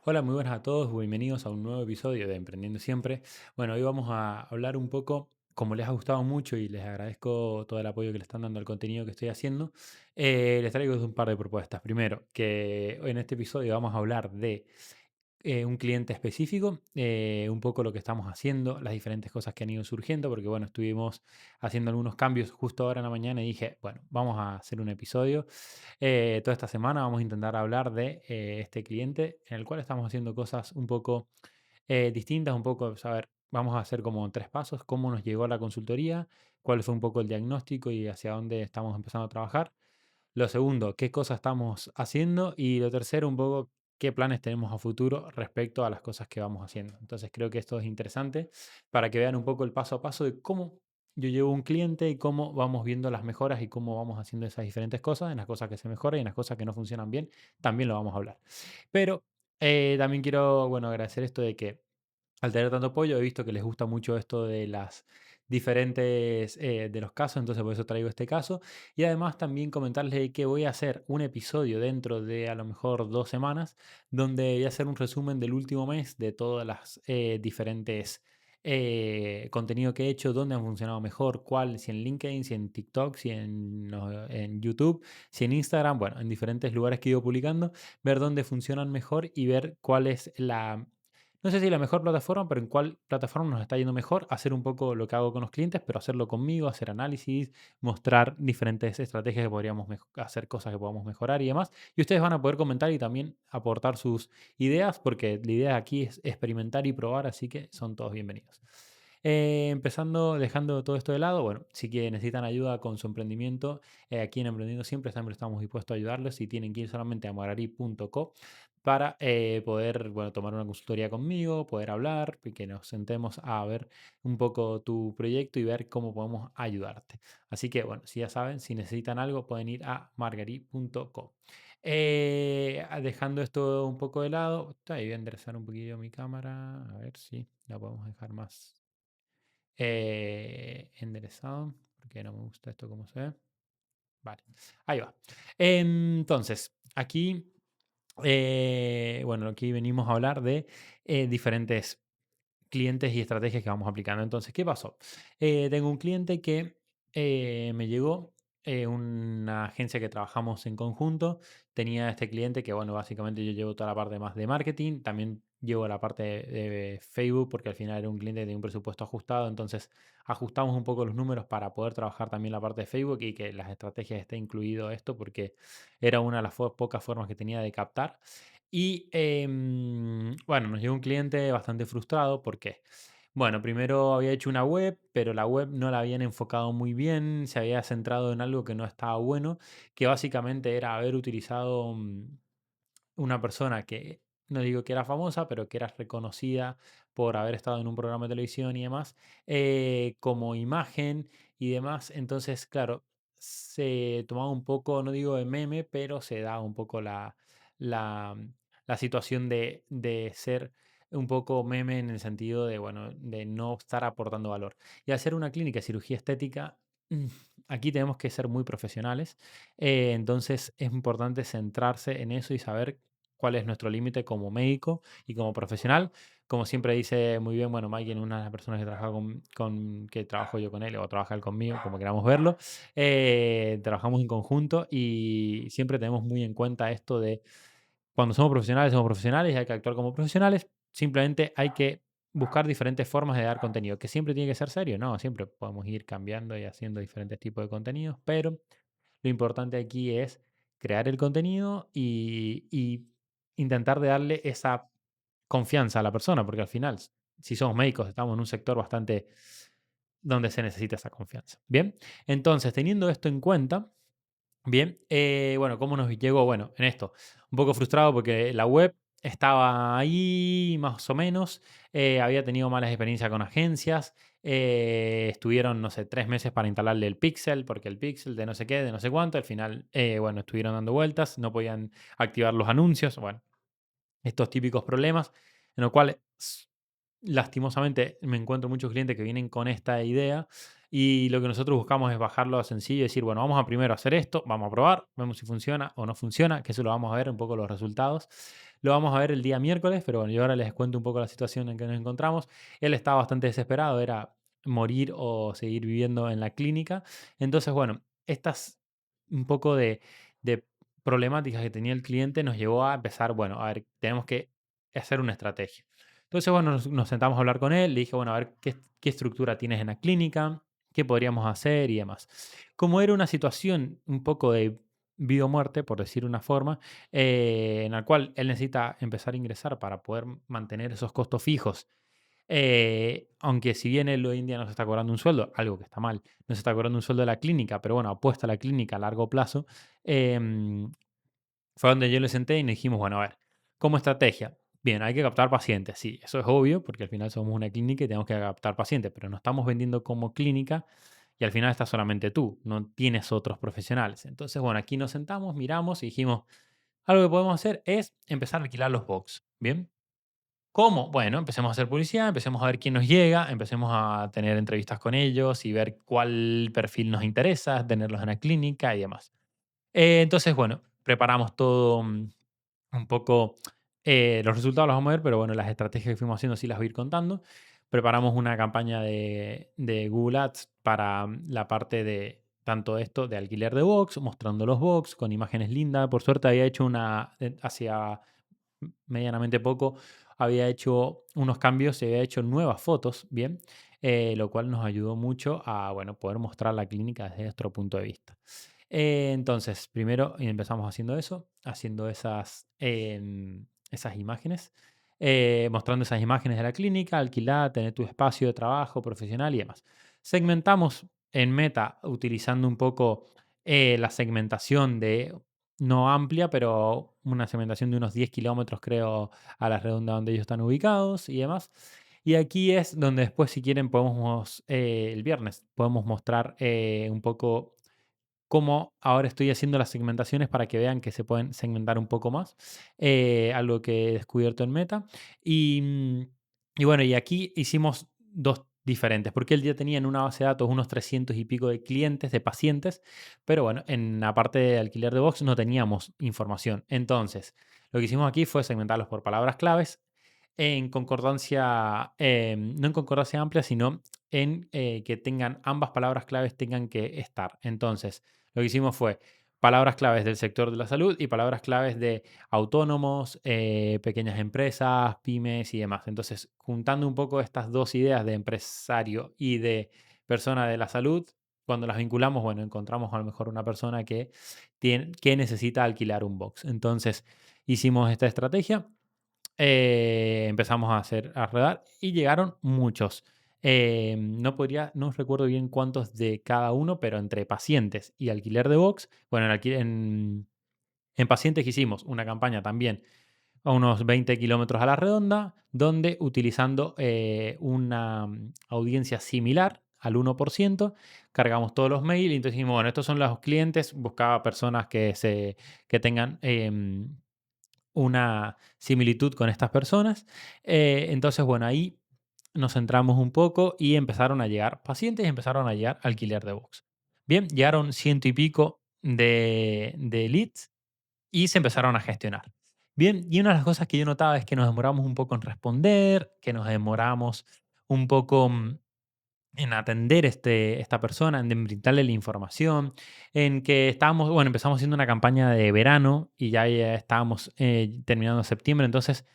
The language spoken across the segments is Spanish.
Hola, muy buenas a todos, bienvenidos a un nuevo episodio de Emprendiendo Siempre. Bueno, hoy vamos a hablar un poco, como les ha gustado mucho y les agradezco todo el apoyo que le están dando al contenido que estoy haciendo, les traigo un par de propuestas. Primero, que en este episodio vamos a hablar de un cliente específico, un poco lo que estamos haciendo, las diferentes cosas que han ido surgiendo, porque bueno, estuvimos haciendo algunos cambios justo ahora en la mañana y dije, bueno, vamos a hacer un episodio. Toda esta semana vamos a intentar hablar de este cliente en el cual estamos haciendo cosas un poco distintas, un poco, saber, vamos a hacer como tres pasos, cómo nos llegó a la consultoría, cuál fue un poco el diagnóstico y hacia dónde estamos empezando a trabajar. Lo segundo, qué cosas estamos haciendo. Y lo tercero, un poco qué planes tenemos a futuro respecto a las cosas que vamos haciendo. Entonces creo que esto es interesante para que vean un poco el paso a paso de cómo yo llevo un cliente y cómo vamos viendo las mejoras y cómo vamos haciendo esas diferentes cosas, en las cosas que se mejoran y en las cosas que no funcionan bien, también lo vamos a hablar. Pero también quiero, bueno, agradecer esto de que al tener tanto apoyo, he visto que les gusta mucho esto de las diferentes, de los casos, entonces por eso traigo este caso. Y además también comentarles de que voy a hacer un episodio dentro de a lo mejor 2 semanas, donde voy a hacer un resumen del último mes de todas las diferentes contenido que he hecho, dónde han funcionado mejor, cuál, si en LinkedIn, si en TikTok, si en, no, en YouTube, si en Instagram, bueno, en diferentes lugares que he ido publicando, ver dónde funcionan mejor y ver cuál es la, no sé si la mejor plataforma, pero en cuál plataforma nos está yendo mejor, hacer un poco lo que hago con los clientes, pero hacerlo conmigo, hacer análisis, mostrar diferentes estrategias que podríamos hacer, cosas que podamos mejorar y demás. Y ustedes van a poder comentar y también aportar sus ideas, porque la idea aquí es experimentar y probar, así que son todos bienvenidos. Empezando, dejando todo esto de lado, bueno, si que necesitan ayuda con su emprendimiento, aquí en Emprendiendo siempre estamos dispuestos a ayudarles. Si tienen que ir solamente a marari.co para poder, bueno, tomar una consultoría conmigo, poder hablar y que nos sentemos a ver un poco tu proyecto y ver cómo podemos ayudarte. Así que, bueno, si ya saben, si necesitan algo, pueden ir a margari.co. Dejando esto un poco de lado, ahí voy a enderezar un poquillo mi cámara, a ver si la podemos dejar más enderezado, porque no me gusta esto como se ve. Vale, ahí va. Entonces, aquí bueno, aquí venimos a hablar de diferentes clientes y estrategias que vamos aplicando. Entonces, ¿qué pasó? Tengo un cliente que me llegó, una agencia que trabajamos en conjunto. Tenía este cliente que, bueno, básicamente yo llevo toda la parte más de marketing, también llevo la parte de Facebook, porque al final era un cliente que tenía un presupuesto ajustado, entonces ajustamos un poco los números para poder trabajar también la parte de Facebook y que las estrategias esté incluido esto, porque era una de las pocas formas que tenía de captar. Y bueno, nos llegó un cliente bastante frustrado porque, bueno, primero había hecho una web, pero la web no la habían enfocado muy bien, se había centrado en algo que no estaba bueno, que básicamente era haber utilizado una persona que, no digo que era famosa, pero que era reconocida por haber estado en un programa de televisión y demás, como imagen y demás. Entonces, claro, se tomaba un poco, no digo de meme, pero se daba un poco la, la situación de ser un poco meme en el sentido de, bueno, de no estar aportando valor. Y hacer una clínica de cirugía estética, mm, aquí tenemos que ser muy profesionales. Entonces es importante centrarse en eso y saber cuál es nuestro límite como médico y como profesional. Como siempre dice muy bien, bueno, Mike, una de las personas que trabaja que trabajo yo con él o trabaja él conmigo, como queramos verlo, trabajamos en conjunto y siempre tenemos muy en cuenta esto de cuando somos profesionales y hay que actuar como profesionales. Simplemente hay que buscar diferentes formas de dar contenido, que siempre tiene que ser serio, ¿no? Siempre podemos ir cambiando y haciendo diferentes tipos de contenidos, pero lo importante aquí es crear el contenido y intentar de darle esa confianza a la persona, porque al final, si somos médicos, estamos en un sector bastante donde se necesita esa confianza. Bien, entonces, teniendo esto en cuenta, bien, bueno, ¿cómo nos llegó? Bueno, en esto, un poco frustrado porque la web estaba ahí más o menos, había tenido malas experiencias con agencias, estuvieron, no sé, 3 meses para instalarle el Pixel, porque el Pixel de no sé qué, de no sé cuánto, al final, bueno, estuvieron dando vueltas, no podían activar los anuncios, bueno, estos típicos problemas, en los cuales lastimosamente me encuentro muchos clientes que vienen con esta idea, Y lo que nosotros buscamos es bajarlo a sencillo y decir, bueno, vamos a primero hacer esto, vamos a probar, vemos si funciona o no funciona, que eso lo vamos a ver un poco los resultados. Lo vamos a ver el día miércoles, pero bueno, yo ahora les cuento un poco la situación en que nos encontramos. Él estaba bastante desesperado, era morir o seguir viviendo en la clínica. Entonces, bueno, estas un poco de problemáticas que tenía el cliente nos llevó a empezar, bueno, a ver, tenemos que hacer una estrategia. Entonces, bueno, nos sentamos a hablar con él, le dije, bueno, a ver qué estructura tienes en la clínica, qué podríamos hacer y demás. Como era una situación un poco de vida o muerte, por decir una forma, en la cual él necesita empezar a ingresar para poder mantener esos costos fijos, aunque si bien él hoy en día no se está cobrando un sueldo, algo que está mal, no se está cobrando un sueldo de la clínica, pero bueno, apuesta a la clínica a largo plazo, em, fue donde yo le senté y nos dijimos, bueno, a ver, como estrategia, bien, hay que captar pacientes, sí, eso es obvio, porque al final somos una clínica y tenemos que captar pacientes, pero no estamos vendiendo como clínica y al final estás solamente tú, no tienes otros profesionales. Entonces, bueno, aquí nos sentamos, miramos y dijimos, algo que podemos hacer es empezar a alquilar los box, ¿bien? ¿Cómo? Bueno, empecemos a hacer publicidad, empecemos a ver quién nos llega, empecemos a tener entrevistas con ellos y ver cuál perfil nos interesa, tenerlos en la clínica y demás. Entonces, bueno, preparamos todo, un poco, los resultados los vamos a ver, pero bueno, las estrategias que fuimos haciendo sí las voy a ir contando. Preparamos una campaña de Google Ads para la parte de tanto esto de alquiler de box, mostrando los box con imágenes lindas. Por suerte había hecho una, hacia medianamente poco, había hecho unos cambios, se había hecho nuevas fotos, bien, lo cual nos ayudó mucho a, bueno, poder mostrar la clínica desde nuestro punto de vista. Entonces, primero empezamos haciendo eso, haciendo esas imágenes, mostrando esas imágenes de la clínica, alquilar, tener tu espacio de trabajo profesional y demás. Segmentamos en Meta utilizando un poco la segmentación de, no amplia, pero una segmentación de unos 10 kilómetros, creo, a la redonda donde ellos están ubicados y demás. Y aquí es donde después, si quieren, podemos, el viernes, podemos mostrar un poco cómo ahora estoy haciendo las segmentaciones para que vean que se pueden segmentar un poco más, algo que he descubierto en Meta. Y, y bueno, y aquí hicimos dos diferentes, porque él ya tenía en una base de datos unos 300 y pico de clientes, de pacientes, pero bueno, en la parte de alquiler de box no teníamos información. Entonces, lo que hicimos aquí fue segmentarlos por palabras claves en concordancia, no en concordancia amplia, sino en que tengan ambas palabras claves tengan que estar. Entonces, lo que hicimos fue palabras claves del sector de la salud y palabras claves de autónomos, pequeñas empresas, pymes y demás. Entonces, juntando un poco estas dos ideas de empresario y de persona de la salud, cuando las vinculamos, bueno, encontramos a lo mejor una persona que necesita alquilar un box. Entonces, hicimos esta estrategia, empezamos a hacer, a rodar y llegaron muchos. No recuerdo bien cuántos de cada uno, pero entre pacientes y alquiler de box, bueno, en pacientes hicimos una campaña también a unos 20 kilómetros a la redonda, donde utilizando una audiencia similar al 1%, cargamos todos los mails y entonces dijimos, bueno, estos son los clientes, buscaba personas que tengan una similitud con estas personas. Entonces, bueno, ahí nos centramos un poco y empezaron a llegar pacientes y empezaron a llegar alquiler de box. Bien, llegaron ciento y pico de leads y se empezaron a gestionar. Bien, y una de las cosas que yo notaba es que nos demoramos un poco en responder, que nos demoramos un poco en atender esta persona, en brindarle la información, en que estábamos, bueno, empezamos haciendo una campaña de verano y ya estábamos terminando septiembre, entonces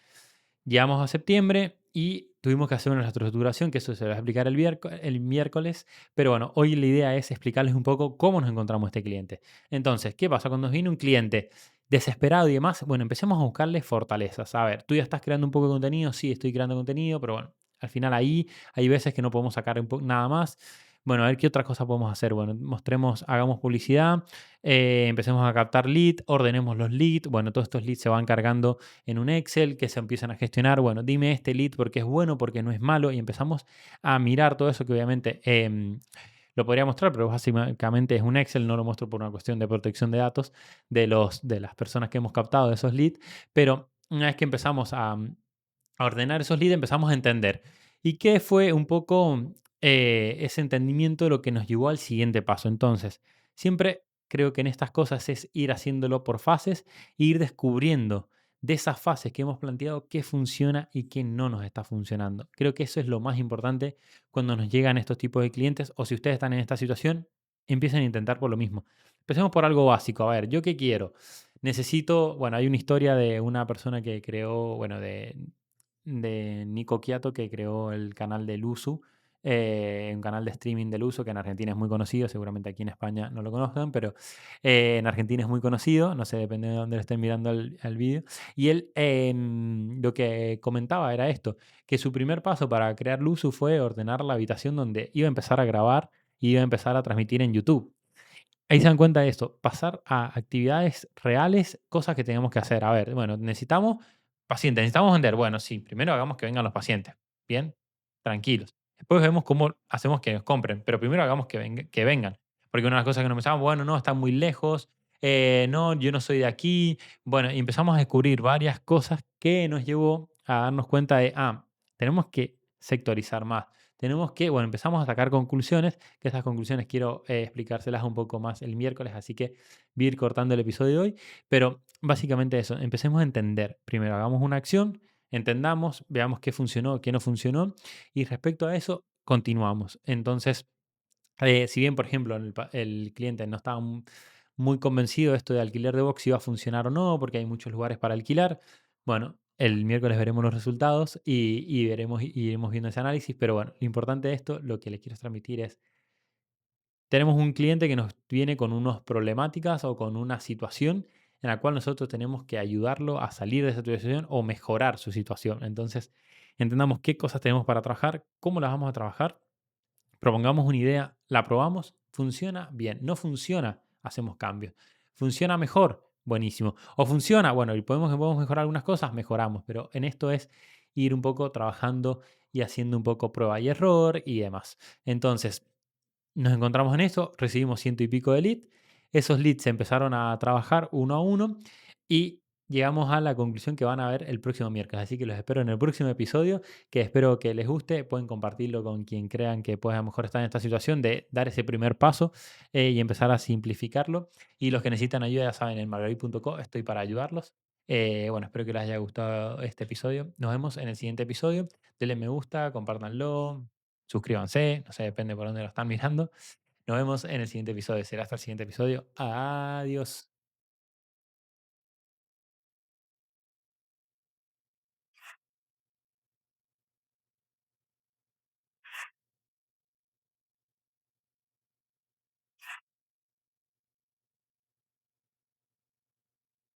llegamos a septiembre y tuvimos que hacer una reestructuración, que eso se va a explicar el miércoles, pero bueno, hoy la idea es explicarles un poco cómo nos encontramos este cliente. Entonces, ¿qué pasa? Cuando nos viene un cliente desesperado y demás, bueno, empecemos a buscarle fortalezas. A ver, tú ya estás creando un poco de contenido, sí, estoy creando contenido, pero bueno, al final ahí hay veces que no podemos sacar nada más. Bueno, a ver qué otra cosa podemos hacer. Bueno, mostremos, hagamos publicidad, empecemos a captar lead, ordenemos los leads. Bueno, todos estos leads se van cargando en un Excel que se empiezan a gestionar. Bueno, dime este lead porque es bueno, porque no es malo. Y empezamos a mirar todo eso que obviamente lo podría mostrar, pero básicamente es un Excel. No lo muestro por una cuestión de protección de datos de las personas que hemos captado de esos leads. Pero una vez que empezamos a ordenar esos leads, empezamos a entender. ¿Y qué fue un poco ese entendimiento lo que nos llevó al siguiente paso. Entonces, siempre creo que en estas cosas es ir haciéndolo por fases e ir descubriendo de esas fases que hemos planteado qué funciona y qué no nos está funcionando. Creo que eso es lo más importante cuando nos llegan estos tipos de clientes o si ustedes están en esta situación, empiecen a intentar por lo mismo. Empecemos por algo básico. A ver, ¿yo qué quiero? Necesito, bueno, hay una historia de una persona que creó, bueno, de Nico Quiato, que creó el canal de Luzu, un canal de streaming del uso que en Argentina es muy conocido, seguramente aquí en España no lo conozcan, pero en Argentina es muy conocido, no sé, depende de dónde lo estén mirando el vídeo. Y él lo que comentaba era esto, que su primer paso para crear Luzu fue ordenar la habitación donde iba a empezar a grabar y iba a empezar a transmitir en YouTube. Ahí se dan cuenta de esto, pasar a actividades reales, cosas que tenemos que hacer. A ver, bueno, necesitamos pacientes, necesitamos vender. Bueno, sí, primero hagamos que vengan los pacientes. Bien, tranquilos. Después vemos cómo hacemos que nos compren, pero primero hagamos que vengan. Porque una de las cosas que nos pensamos, bueno, no, están muy lejos, no, yo no soy de aquí. Bueno, y empezamos a descubrir varias cosas que nos llevó a darnos cuenta de, tenemos que sectorizar más. Tenemos que, bueno, empezamos a sacar conclusiones que estas conclusiones quiero explicárselas un poco más el miércoles, así que voy a ir cortando el episodio de hoy, pero básicamente eso, empecemos a entender. Primero hagamos una acción, entendamos, veamos qué funcionó, qué no funcionó, y respecto a eso, continuamos. Entonces, si bien, por ejemplo, el cliente no estaba muy convencido de esto de alquiler de box si iba a funcionar o no, porque hay muchos lugares para alquilar, bueno, el miércoles veremos los resultados y veremos y iremos viendo ese análisis, pero bueno, lo importante de esto, lo que les quiero transmitir es tenemos un cliente que nos viene con unas problemáticas o con una situación en la cual nosotros tenemos que ayudarlo a salir de esa situación o mejorar su situación. Entonces, entendamos qué cosas tenemos para trabajar, cómo las vamos a trabajar, propongamos una idea, la probamos, funciona bien, no funciona, hacemos cambios. Funciona mejor, buenísimo. O funciona, bueno, y podemos mejorar algunas cosas, mejoramos, pero en esto es ir un poco trabajando y haciendo un poco prueba y error y demás. Entonces, nos encontramos en eso, recibimos ciento y pico de leads. Esos leads se empezaron a trabajar uno a uno y llegamos a la conclusión que van a ver el próximo miércoles. Así que los espero en el próximo episodio, que espero que les guste. Pueden compartirlo con quien crean que pueda a lo mejor estar en esta situación de dar ese primer paso y empezar a simplificarlo. Y los que necesitan ayuda, ya saben, en margarit.co estoy para ayudarlos. Bueno, espero que les haya gustado este episodio. Nos vemos en el siguiente episodio. Denle me gusta, compártanlo, suscríbanse, no sé, depende por dónde lo están mirando. Nos vemos en el siguiente episodio. Será hasta el siguiente episodio. Adiós.